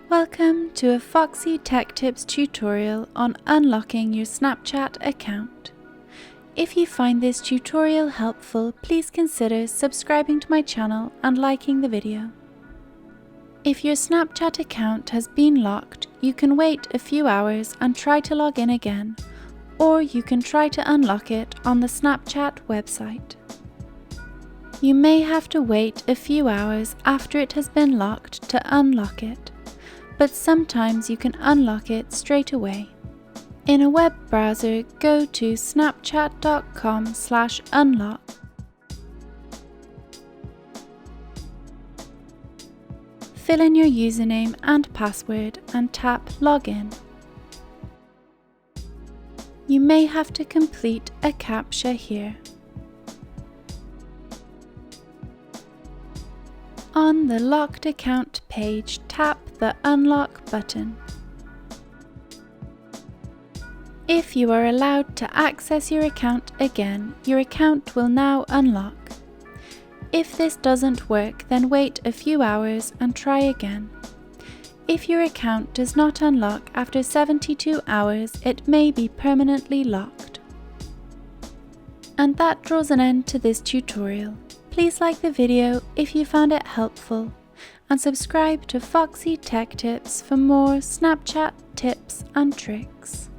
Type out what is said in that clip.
Welcome to a Foxy Tech Tips tutorial on unlocking your Snapchat account. If you find this tutorial helpful, please consider subscribing to my channel and liking the video. If your Snapchat account has been locked, you can wait a few hours and try to log in again, or you can try to unlock it on the Snapchat website. You may have to wait a few hours after it has been locked to unlock it, but sometimes you can unlock it straight away. In a web browser, go to snapchat.com/unlock. Fill in your username and password and tap Login. You may have to complete a captcha here. On the locked account page, tap the Unlock button. If you are allowed to access your account again, your account will now unlock. If this doesn't work, then wait a few hours and try again. If your account does not unlock after 72 hours, it may be permanently locked. And that draws an end to this tutorial. Please like the video if you found it helpful, and subscribe to Foxy Tech Tips for more Snapchat tips and tricks.